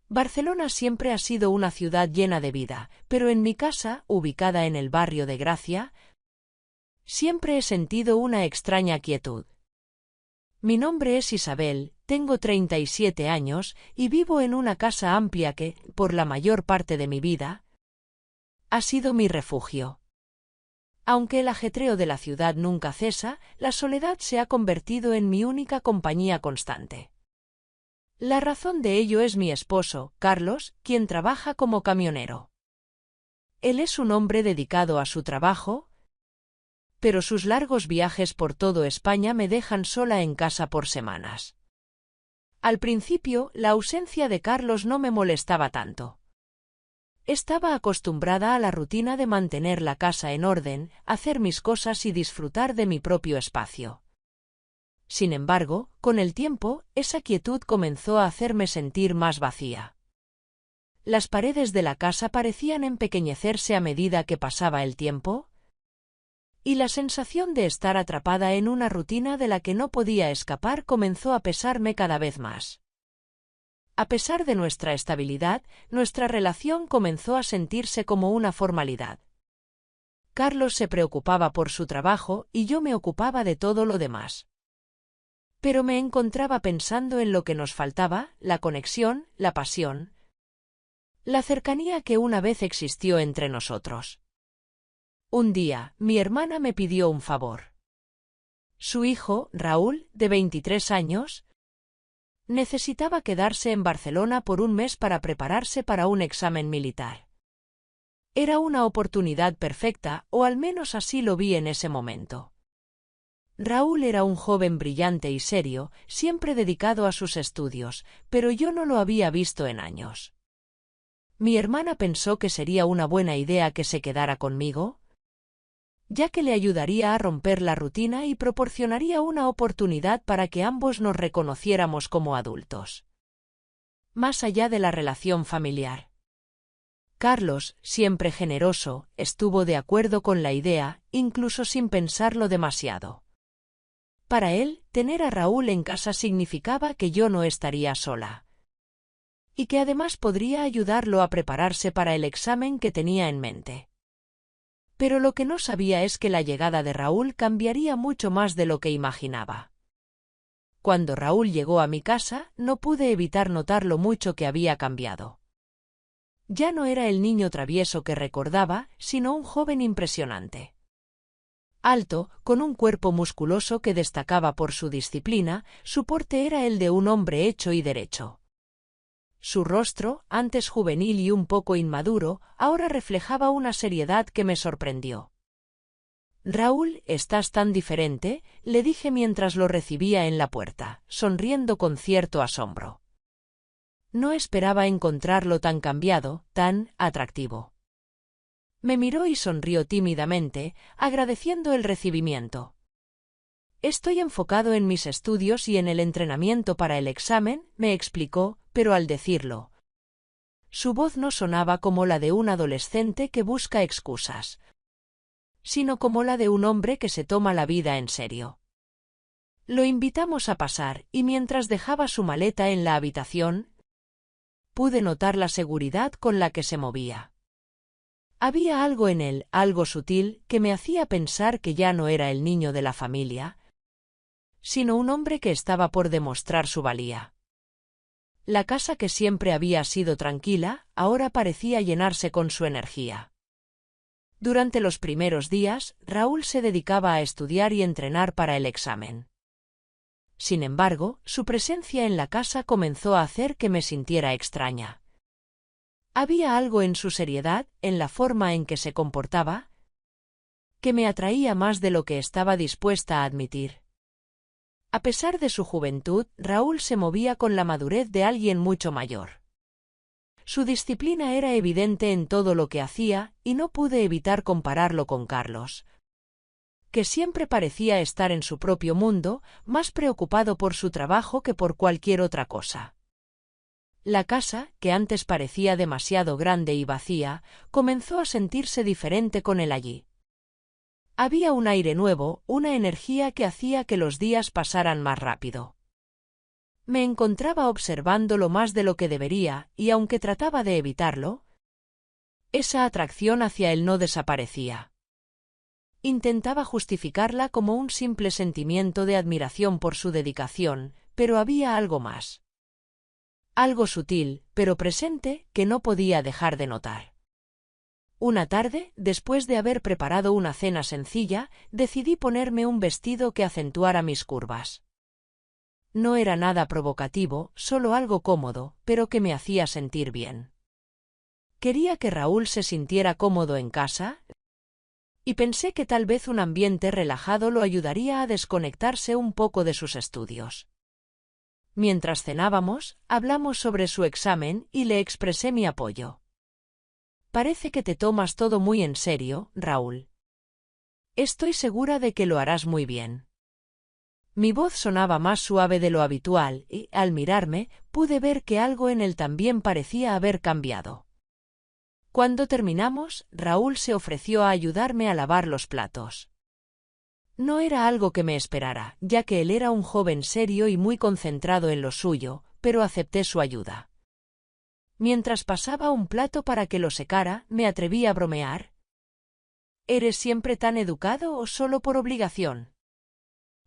Barcelona siempre ha sido una ciudad llena de vida, pero en mi casa, ubicada en el barrio de Gracia, siempre he sentido una extraña quietud. Mi nombre es Isabel, tengo 37 años y vivo en una casa amplia que, por la mayor parte de mi vida, ha sido mi refugio. Aunque el ajetreo de la ciudad nunca cesa, la soledad se ha convertido en mi única compañía constante. La razón de ello es mi esposo, Carlos, quien trabaja como camionero. Él es un hombre dedicado a su trabajo, pero sus largos viajes por todo España me dejan sola en casa por semanas. Al principio, la ausencia de Carlos no me molestaba tanto. Estaba acostumbrada a la rutina de mantener la casa en orden, hacer mis cosas y disfrutar de mi propio espacio. Sin embargo, con el tiempo, esa quietud comenzó a hacerme sentir más vacía. Las paredes de la casa parecían empequeñecerse a medida que pasaba el tiempo, y la sensación de estar atrapada en una rutina de la que no podía escapar comenzó a pesarme cada vez más. A pesar de nuestra estabilidad, nuestra relación comenzó a sentirse como una formalidad. Carlos se preocupaba por su trabajo y yo me ocupaba de todo lo demás. Pero me encontraba pensando en lo que nos faltaba, la conexión, la pasión, la cercanía que una vez existió entre nosotros. Un día, mi hermana me pidió un favor. Su hijo, Raúl, de 23 años, necesitaba quedarse en Barcelona por un mes para prepararse para un examen militar. Era una oportunidad perfecta, o al menos así lo vi en ese momento. Raúl era un joven brillante y serio, siempre dedicado a sus estudios, pero yo no lo había visto en años. Mi hermana pensó que sería una buena idea que se quedara conmigo, ya que le ayudaría a romper la rutina y proporcionaría una oportunidad para que ambos nos reconociéramos como adultos. Más allá de la relación familiar. Carlos, siempre generoso, estuvo de acuerdo con la idea, incluso sin pensarlo demasiado. Para él, tener a Raúl en casa significaba que yo no estaría sola. Y que además podría ayudarlo a prepararse para el examen que tenía en mente. Pero lo que no sabía es que la llegada de Raúl cambiaría mucho más de lo que imaginaba. Cuando Raúl llegó a mi casa, no pude evitar notar lo mucho que había cambiado. Ya no era el niño travieso que recordaba, sino un joven impresionante. Alto, con un cuerpo musculoso que destacaba por su disciplina, su porte era el de un hombre hecho y derecho. Su rostro, antes juvenil y un poco inmaduro, ahora reflejaba una seriedad que me sorprendió. «Raúl, estás tan diferente», le dije mientras lo recibía en la puerta, sonriendo con cierto asombro. No esperaba encontrarlo tan cambiado, tan atractivo. Me miró y sonrió tímidamente, agradeciendo el recibimiento. «Estoy enfocado en mis estudios y en el entrenamiento para el examen», me explicó, pero al decirlo, su voz no sonaba como la de un adolescente que busca excusas, sino como la de un hombre que se toma la vida en serio. Lo invitamos a pasar, y mientras dejaba su maleta en la habitación, pude notar la seguridad con la que se movía. Había algo en él, algo sutil, que me hacía pensar que ya no era el niño de la familia, sino un hombre que estaba por demostrar su valía. La casa que siempre había sido tranquila, ahora parecía llenarse con su energía. Durante los primeros días, Raúl se dedicaba a estudiar y entrenar para el examen. Sin embargo, su presencia en la casa comenzó a hacer que me sintiera extraña. Había algo en su seriedad, en la forma en que se comportaba, que me atraía más de lo que estaba dispuesta a admitir. A pesar de su juventud, Raúl se movía con la madurez de alguien mucho mayor. Su disciplina era evidente en todo lo que hacía, y no pude evitar compararlo con Carlos, que siempre parecía estar en su propio mundo, más preocupado por su trabajo que por cualquier otra cosa. La casa, que antes parecía demasiado grande y vacía, comenzó a sentirse diferente con él allí. Había un aire nuevo, una energía que hacía que los días pasaran más rápido. Me encontraba observándolo más de lo que debería, y aunque trataba de evitarlo, esa atracción hacia él no desaparecía. Intentaba justificarla como un simple sentimiento de admiración por su dedicación, pero había algo más. Algo sutil, pero presente, que no podía dejar de notar. Una tarde, después de haber preparado una cena sencilla, decidí ponerme un vestido que acentuara mis curvas. No era nada provocativo, solo algo cómodo, pero que me hacía sentir bien. Quería que Raúl se sintiera cómodo en casa, y pensé que tal vez un ambiente relajado lo ayudaría a desconectarse un poco de sus estudios. Mientras cenábamos, hablamos sobre su examen y le expresé mi apoyo. Parece que te tomas todo muy en serio, Raúl. Estoy segura de que lo harás muy bien. Mi voz sonaba más suave de lo habitual y, al mirarme, pude ver que algo en él también parecía haber cambiado. Cuando terminamos, Raúl se ofreció a ayudarme a lavar los platos. No era algo que me esperara, ya que él era un joven serio y muy concentrado en lo suyo, pero acepté su ayuda. Mientras pasaba un plato para que lo secara, me atreví a bromear. ¿Eres siempre tan educado o solo por obligación?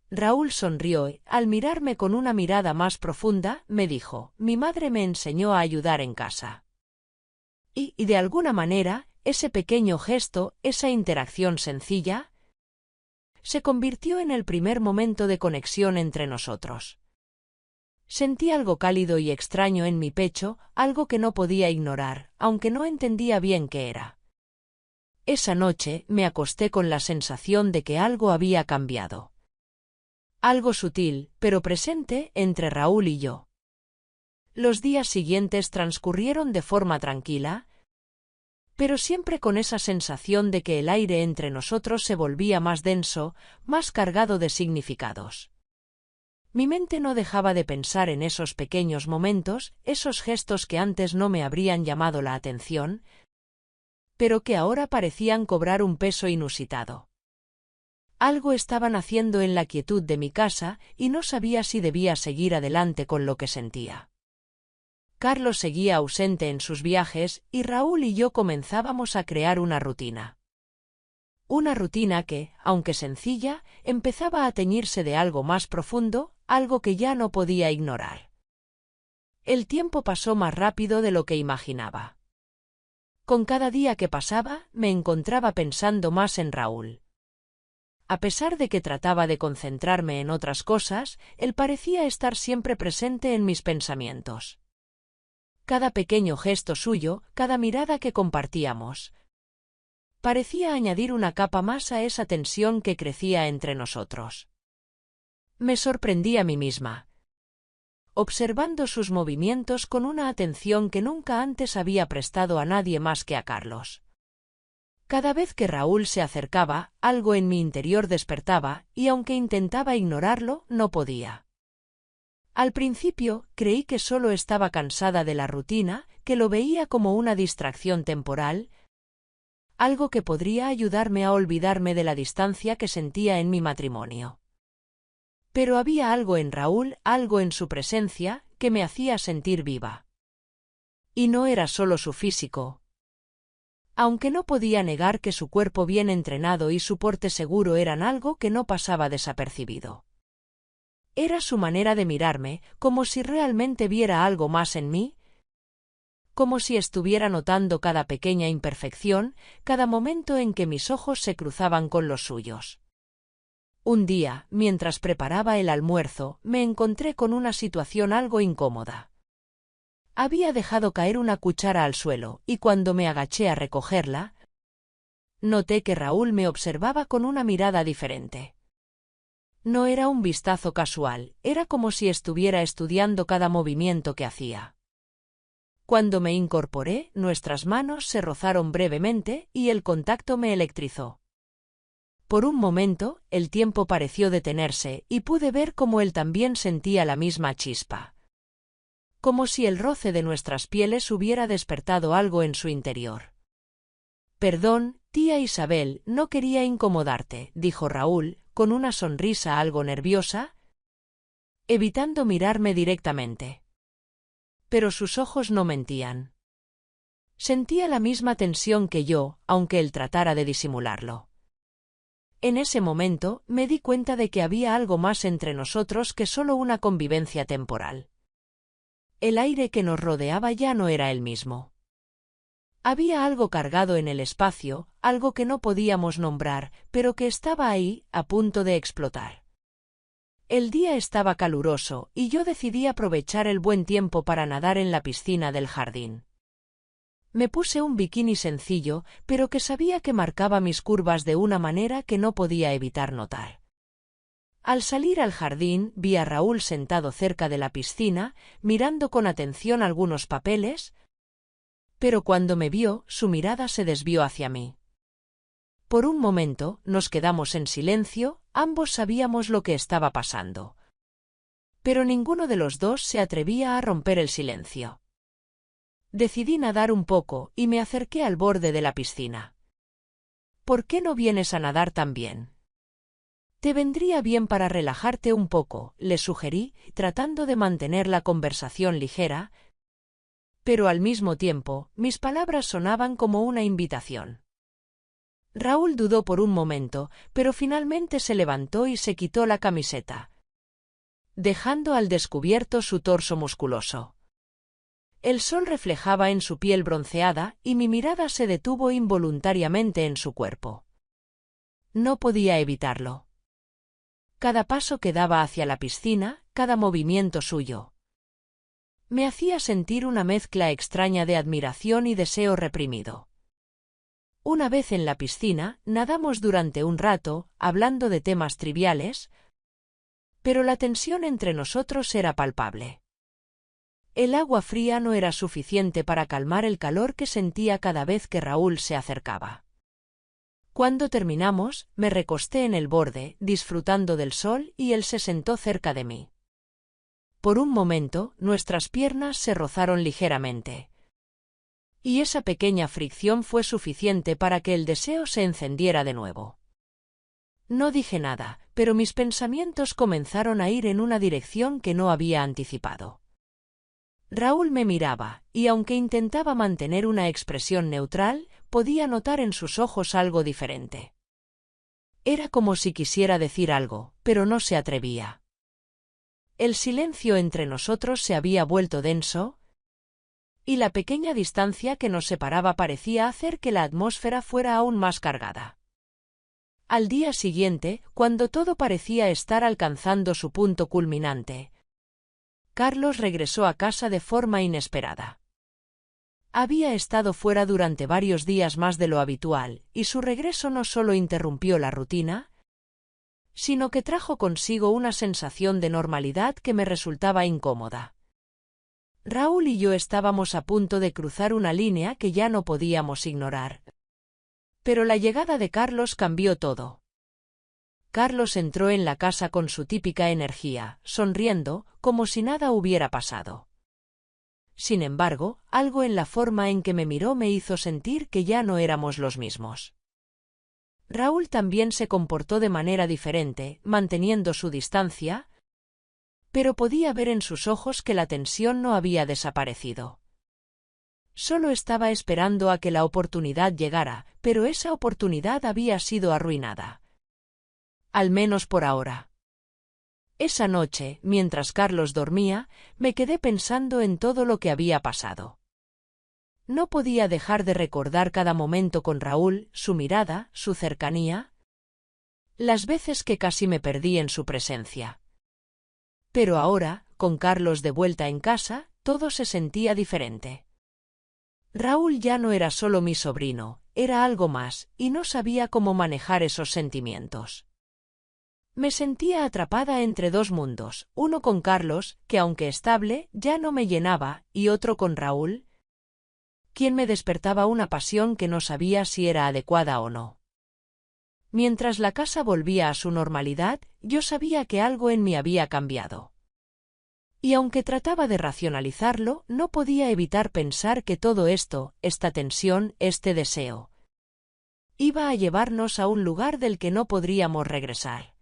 Raúl sonrió y, al mirarme con una mirada más profunda, me dijo: mi madre me enseñó a ayudar en casa. Y de alguna manera, ese pequeño gesto, esa interacción sencilla, se convirtió en el primer momento de conexión entre nosotros. Sentí algo cálido y extraño en mi pecho, algo que no podía ignorar, aunque no entendía bien qué era. Esa noche me acosté con la sensación de que algo había cambiado. Algo sutil, pero presente, entre Raúl y yo. Los días siguientes transcurrieron de forma tranquila, pero siempre con esa sensación de que el aire entre nosotros se volvía más denso, más cargado de significados. Mi mente no dejaba de pensar en esos pequeños momentos, esos gestos que antes no me habrían llamado la atención, pero que ahora parecían cobrar un peso inusitado. Algo estaban haciendo en la quietud de mi casa y no sabía si debía seguir adelante con lo que sentía. Carlos seguía ausente en sus viajes y Raúl y yo comenzábamos a crear una rutina. Una rutina que, aunque sencilla, empezaba a teñirse de algo más profundo, algo que ya no podía ignorar. El tiempo pasó más rápido de lo que imaginaba. Con cada día que pasaba, me encontraba pensando más en Raúl. A pesar de que trataba de concentrarme en otras cosas, él parecía estar siempre presente en mis pensamientos. Cada pequeño gesto suyo, cada mirada que compartíamos, parecía añadir una capa más a esa tensión que crecía entre nosotros. Me sorprendí a mí misma, observando sus movimientos con una atención que nunca antes había prestado a nadie más que a Carlos. Cada vez que Raúl se acercaba, algo en mi interior despertaba, y aunque intentaba ignorarlo, no podía. Al principio, creí que solo estaba cansada de la rutina, que lo veía como una distracción temporal, algo que podría ayudarme a olvidarme de la distancia que sentía en mi matrimonio. Pero había algo en Raúl, algo en su presencia, que me hacía sentir viva. Y no era solo su físico. Aunque no podía negar que su cuerpo bien entrenado y su porte seguro eran algo que no pasaba desapercibido. Era su manera de mirarme, como si realmente viera algo más en mí, como si estuviera notando cada pequeña imperfección, cada momento en que mis ojos se cruzaban con los suyos. Un día, mientras preparaba el almuerzo, me encontré con una situación algo incómoda. Había dejado caer una cuchara al suelo, y cuando me agaché a recogerla, noté que Raúl me observaba con una mirada diferente. No era un vistazo casual, era como si estuviera estudiando cada movimiento que hacía. Cuando me incorporé, nuestras manos se rozaron brevemente y el contacto me electrizó. Por un momento, el tiempo pareció detenerse y pude ver cómo él también sentía la misma chispa. Como si el roce de nuestras pieles hubiera despertado algo en su interior. «Perdón, tía Isabel, no quería incomodarte», dijo Raúl, con una sonrisa algo nerviosa. evitando mirarme directamente. Pero sus ojos no mentían. Sentía la misma tensión que yo, aunque él tratara de disimularlo. En ese momento, me di cuenta de que había algo más entre nosotros que solo una convivencia temporal. El aire que nos rodeaba ya no era el mismo. Había algo cargado en el espacio, algo que no podíamos nombrar, pero que estaba ahí, a punto de explotar. El día estaba caluroso, y yo decidí aprovechar el buen tiempo para nadar en la piscina del jardín. Me puse un bikini sencillo, pero que sabía que marcaba mis curvas de una manera que no podía evitar notar. Al salir al jardín, vi a Raúl sentado cerca de la piscina, mirando con atención algunos papeles, pero cuando me vio, su mirada se desvió hacia mí. Por un momento, nos quedamos en silencio, ambos sabíamos lo que estaba pasando. Pero ninguno de los dos se atrevía a romper el silencio. Decidí nadar un poco y me acerqué al borde de la piscina. ¿Por qué no vienes a nadar también? Te vendría bien para relajarte un poco, le sugerí, tratando de mantener la conversación ligera, pero al mismo tiempo, mis palabras sonaban como una invitación. Raúl dudó por un momento, pero finalmente se levantó y se quitó la camiseta, dejando al descubierto su torso musculoso. El sol reflejaba en su piel bronceada y mi mirada se detuvo involuntariamente en su cuerpo. No podía evitarlo. Cada paso que daba hacia la piscina, cada movimiento suyo, me hacía sentir una mezcla extraña de admiración y deseo reprimido. Una vez en la piscina, nadamos durante un rato, hablando de temas triviales, pero la tensión entre nosotros era palpable. El agua fría no era suficiente para calmar el calor que sentía cada vez que Raúl se acercaba. Cuando terminamos, me recosté en el borde, disfrutando del sol, y él se sentó cerca de mí. Por un momento, nuestras piernas se rozaron ligeramente. Y esa pequeña fricción fue suficiente para que el deseo se encendiera de nuevo. No dije nada, pero mis pensamientos comenzaron a ir en una dirección que no había anticipado. Raúl me miraba, y aunque intentaba mantener una expresión neutral, podía notar en sus ojos algo diferente. Era como si quisiera decir algo, pero no se atrevía. El silencio entre nosotros se había vuelto denso, y la pequeña distancia que nos separaba parecía hacer que la atmósfera fuera aún más cargada. Al día siguiente, cuando todo parecía estar alcanzando su punto culminante, Carlos regresó a casa de forma inesperada. Había estado fuera durante varios días más de lo habitual, y su regreso no solo interrumpió la rutina, sino que trajo consigo una sensación de normalidad que me resultaba incómoda. Raúl y yo estábamos a punto de cruzar una línea que ya no podíamos ignorar. Pero la llegada de Carlos cambió todo. Carlos entró en la casa con su típica energía, sonriendo, como si nada hubiera pasado. Sin embargo, algo en la forma en que me miró me hizo sentir que ya no éramos los mismos. Raúl también se comportó de manera diferente, manteniendo su distancia, pero podía ver en sus ojos que la tensión no había desaparecido. Solo estaba esperando a que la oportunidad llegara, pero esa oportunidad había sido arruinada. Al menos por ahora. Esa noche, mientras Carlos dormía, me quedé pensando en todo lo que había pasado. No podía dejar de recordar cada momento con Raúl, su mirada, su cercanía, las veces que casi me perdí en su presencia. Pero ahora, con Carlos de vuelta en casa, todo se sentía diferente. Raúl ya no era solo mi sobrino, era algo más, y no sabía cómo manejar esos sentimientos. Me sentía atrapada entre dos mundos, uno con Carlos, que aunque estable, ya no me llenaba, y otro con Raúl, quien me despertaba una pasión que no sabía si era adecuada o no. Mientras la casa volvía a su normalidad, yo sabía que algo en mí había cambiado. Y aunque trataba de racionalizarlo, no podía evitar pensar que todo esto, esta tensión, este deseo, iba a llevarnos a un lugar del que no podríamos regresar.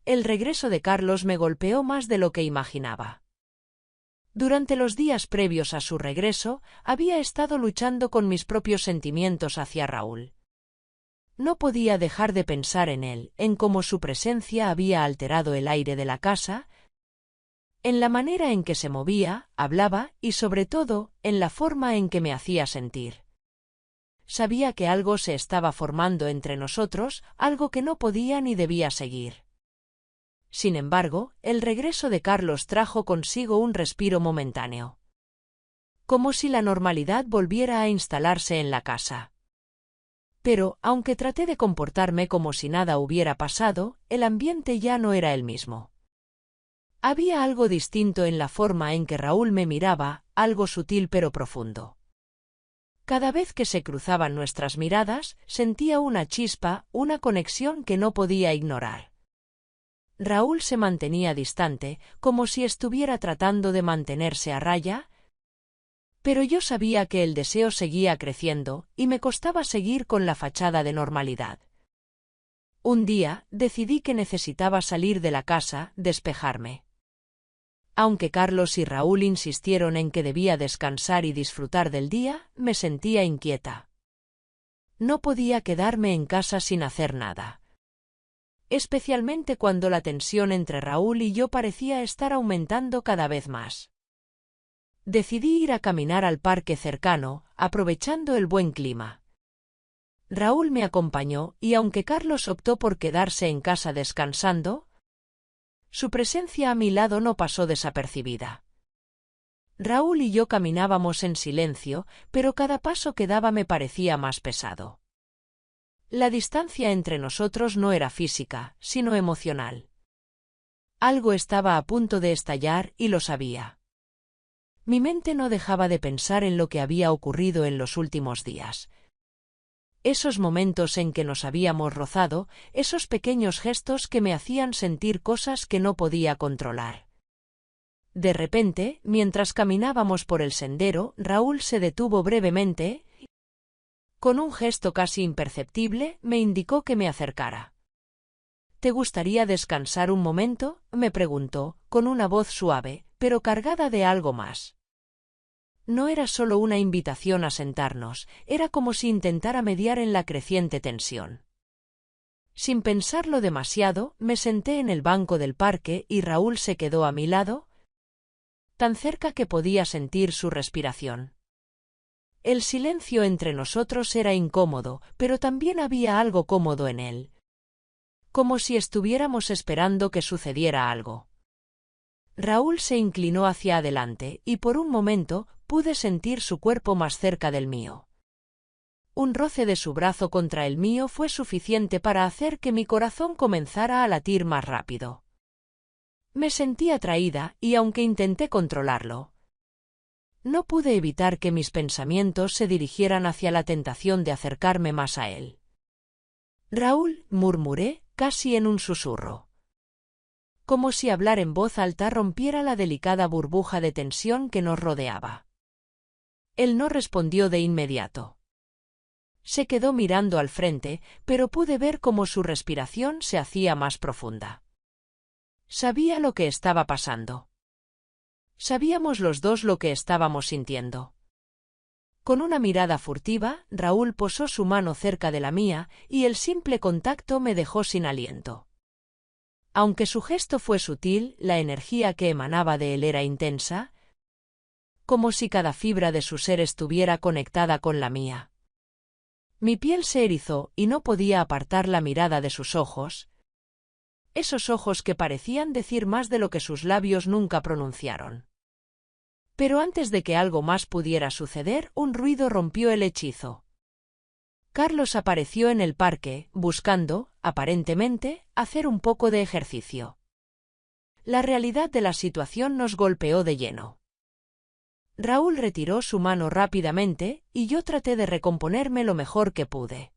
el regreso de Carlos me golpeó más de lo que imaginaba. Durante los días previos a su regreso, había estado luchando con mis propios sentimientos hacia Raúl. No podía dejar de pensar en él, en cómo su presencia había alterado el aire de la casa, en la manera en que se movía, hablaba y, sobre todo, en la forma en que me hacía sentir. Sabía que algo se estaba formando entre nosotros, algo que no podía ni debía seguir. Sin embargo, el regreso de Carlos trajo consigo un respiro momentáneo. Como si la normalidad volviera a instalarse en la casa. Pero, aunque traté de comportarme como si nada hubiera pasado, el ambiente ya no era el mismo. Había algo distinto en la forma en que Raúl me miraba, algo sutil pero profundo. Cada vez que se cruzaban nuestras miradas, sentía una chispa, una conexión que no podía ignorar. Raúl se mantenía distante, como si estuviera tratando de mantenerse a raya, pero yo sabía que el deseo seguía creciendo, y me costaba seguir con la fachada de normalidad. Un día, decidí que necesitaba salir de la casa, despejarme. Aunque Carlos y Raúl insistieron en que debía descansar y disfrutar del día, me sentía inquieta. No podía quedarme en casa sin hacer nada. Especialmente cuando la tensión entre Raúl y yo parecía estar aumentando cada vez más. Decidí ir a caminar al parque cercano, aprovechando el buen clima. Raúl me acompañó y aunque Carlos optó por quedarse en casa descansando, su presencia a mi lado no pasó desapercibida. Raúl y yo caminábamos en silencio, pero cada paso que daba me parecía más pesado. La distancia entre nosotros no era física, sino emocional. Algo estaba a punto de estallar y lo sabía. Mi mente no dejaba de pensar en lo que había ocurrido en los últimos días. Esos momentos en que nos habíamos rozado, esos pequeños gestos que me hacían sentir cosas que no podía controlar. De repente, mientras caminábamos por el sendero, Raúl se detuvo brevemente. Con un gesto casi imperceptible, me indicó que me acercara. ¿Te gustaría descansar un momento?, me preguntó, con una voz suave, pero cargada de algo más. No era solo una invitación a sentarnos, era como si intentara mediar en la creciente tensión. Sin pensarlo demasiado, me senté en el banco del parque y Raúl se quedó a mi lado, tan cerca que podía sentir su respiración. El silencio entre nosotros era incómodo, pero también había algo cómodo en él. Como si estuviéramos esperando que sucediera algo. Raúl se inclinó hacia adelante y por un momento pude sentir su cuerpo más cerca del mío. Un roce de su brazo contra el mío fue suficiente para hacer que mi corazón comenzara a latir más rápido. Me sentí atraída y aunque intenté controlarlo, no pude evitar que mis pensamientos se dirigieran hacia la tentación de acercarme más a él. Raúl, murmuré, casi en un susurro. Como si hablar en voz alta rompiera la delicada burbuja de tensión que nos rodeaba. Él no respondió de inmediato. Se quedó mirando al frente, pero pude ver cómo su respiración se hacía más profunda. Sabía lo que estaba pasando. Sabíamos los dos lo que estábamos sintiendo. Con una mirada furtiva, Raúl posó su mano cerca de la mía, y el simple contacto me dejó sin aliento. Aunque su gesto fue sutil, la energía que emanaba de él era intensa, como si cada fibra de su ser estuviera conectada con la mía. Mi piel se erizó y no podía apartar la mirada de sus ojos, esos ojos que parecían decir más de lo que sus labios nunca pronunciaron. Pero antes de que algo más pudiera suceder, un ruido rompió el hechizo. Carlos apareció en el parque, buscando, aparentemente, hacer un poco de ejercicio. La realidad de la situación nos golpeó de lleno. Raúl retiró su mano rápidamente, y yo traté de recomponerme lo mejor que pude.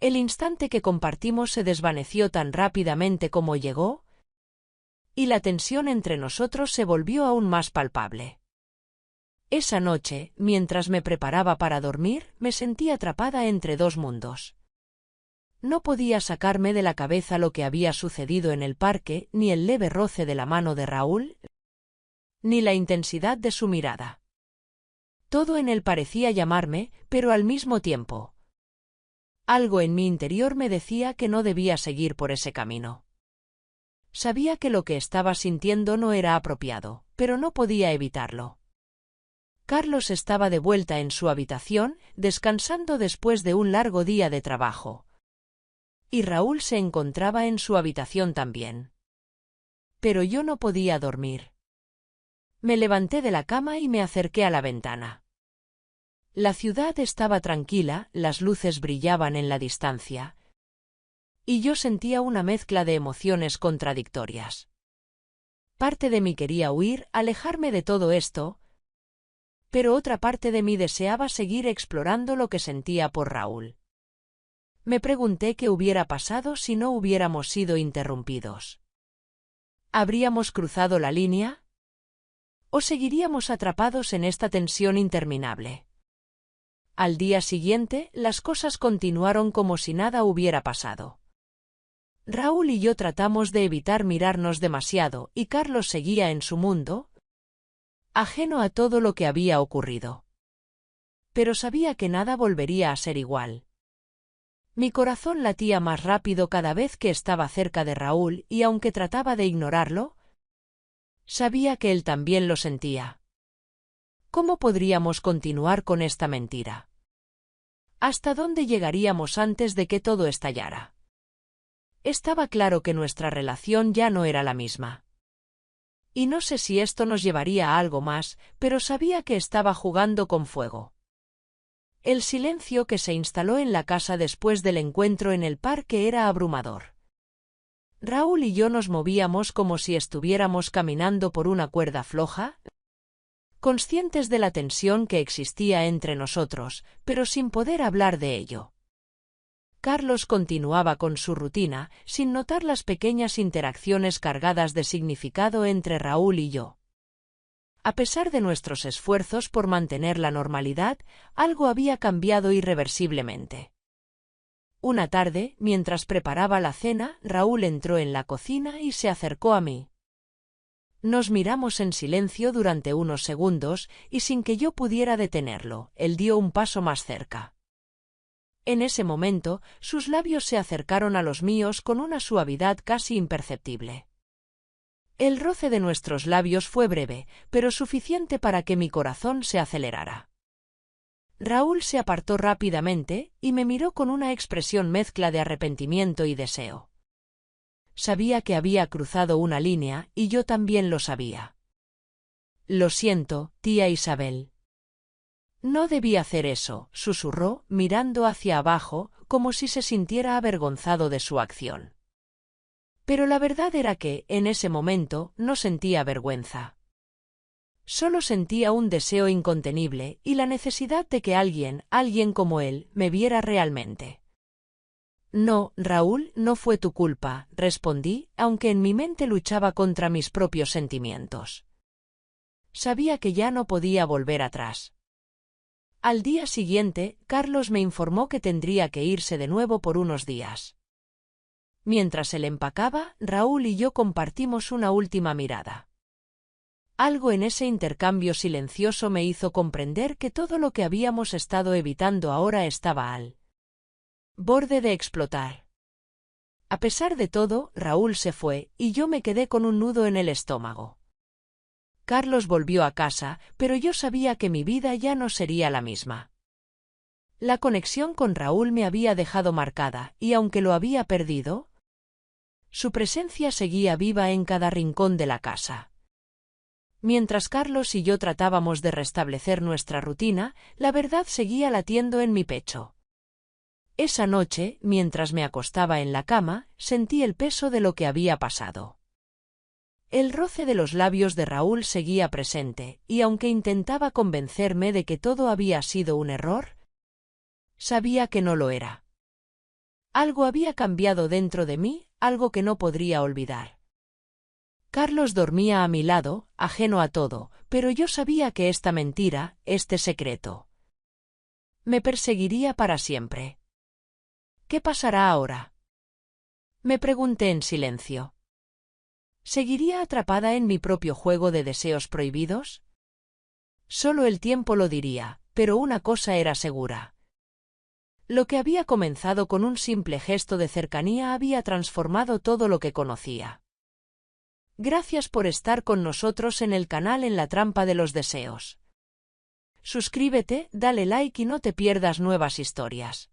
El instante que compartimos se desvaneció tan rápidamente como llegó, y la tensión entre nosotros se volvió aún más palpable. Esa noche, mientras me preparaba para dormir, me sentí atrapada entre dos mundos. No podía sacarme de la cabeza lo que había sucedido en el parque, ni el leve roce de la mano de Raúl, ni la intensidad de su mirada. Todo en él parecía llamarme, pero al mismo tiempo. Algo en mi interior me decía que no debía seguir por ese camino. Sabía que lo que estaba sintiendo no era apropiado, pero no podía evitarlo. Carlos estaba de vuelta en su habitación, descansando después de un largo día de trabajo. Y Raúl se encontraba en su habitación también. Pero yo no podía dormir. Me levanté de la cama y me acerqué a la ventana. La ciudad estaba tranquila, las luces brillaban en la distancia. Y yo sentía una mezcla de emociones contradictorias. Parte de mí quería huir, alejarme de todo esto, pero otra parte de mí deseaba seguir explorando lo que sentía por Raúl. Me pregunté qué hubiera pasado si no hubiéramos sido interrumpidos. ¿Habríamos cruzado la línea? ¿O seguiríamos atrapados en esta tensión interminable? Al día siguiente, las cosas continuaron como si nada hubiera pasado. Raúl y yo tratamos de evitar mirarnos demasiado, y Carlos seguía en su mundo, ajeno a todo lo que había ocurrido. Pero sabía que nada volvería a ser igual. Mi corazón latía más rápido cada vez que estaba cerca de Raúl, y aunque trataba de ignorarlo, sabía que él también lo sentía. ¿Cómo podríamos continuar con esta mentira? ¿Hasta dónde llegaríamos antes de que todo estallara? Estaba claro que nuestra relación ya no era la misma. Y no sé si esto nos llevaría a algo más, pero sabía que estaba jugando con fuego. El silencio que se instaló en la casa después del encuentro en el parque era abrumador. Raúl y yo nos movíamos como si estuviéramos caminando por una cuerda floja, conscientes de la tensión que existía entre nosotros, pero sin poder hablar de ello. Carlos continuaba con su rutina, sin notar las pequeñas interacciones cargadas de significado entre Raúl y yo. A pesar de nuestros esfuerzos por mantener la normalidad, algo había cambiado irreversiblemente. Una tarde, mientras preparaba la cena, Raúl entró en la cocina y se acercó a mí. Nos miramos en silencio durante unos segundos, y sin que yo pudiera detenerlo, él dio un paso más cerca. En ese momento, sus labios se acercaron a los míos con una suavidad casi imperceptible. El roce de nuestros labios fue breve, pero suficiente para que mi corazón se acelerara. Raúl se apartó rápidamente y me miró con una expresión mezcla de arrepentimiento y deseo. Sabía que había cruzado una línea, y yo también lo sabía. «Lo siento, tía Isabel». «No debí hacer eso», susurró, mirando hacia abajo, como si se sintiera avergonzado de su acción. Pero la verdad era que, en ese momento, no sentía vergüenza. Solo sentía un deseo incontenible y la necesidad de que alguien como él, me viera realmente. «No, Raúl, no fue tu culpa», respondí, aunque en mi mente luchaba contra mis propios sentimientos. Sabía que ya no podía volver atrás. Al día siguiente, Carlos me informó que tendría que irse de nuevo por unos días. Mientras él empacaba, Raúl y yo compartimos una última mirada. Algo en ese intercambio silencioso me hizo comprender que todo lo que habíamos estado evitando ahora estaba al borde de explotar. A pesar de todo, Raúl se fue, y yo me quedé con un nudo en el estómago. Carlos volvió a casa, pero yo sabía que mi vida ya no sería la misma. La conexión con Raúl me había dejado marcada, y aunque lo había perdido, su presencia seguía viva en cada rincón de la casa. Mientras Carlos y yo tratábamos de restablecer nuestra rutina, la verdad seguía latiendo en mi pecho. Esa noche, mientras me acostaba en la cama, sentí el peso de lo que había pasado. El roce de los labios de Raúl seguía presente, y aunque intentaba convencerme de que todo había sido un error, sabía que no lo era. Algo había cambiado dentro de mí, algo que no podría olvidar. Carlos dormía a mi lado, ajeno a todo, pero yo sabía que esta mentira, este secreto, me perseguiría para siempre. ¿Qué pasará ahora? Me pregunté en silencio. ¿Seguiría atrapada en mi propio juego de deseos prohibidos? Solo el tiempo lo diría, pero una cosa era segura. Lo que había comenzado con un simple gesto de cercanía había transformado todo lo que conocía. Gracias por estar con nosotros en el canal En la Trampa de los Deseos. Suscríbete, dale like y no te pierdas nuevas historias.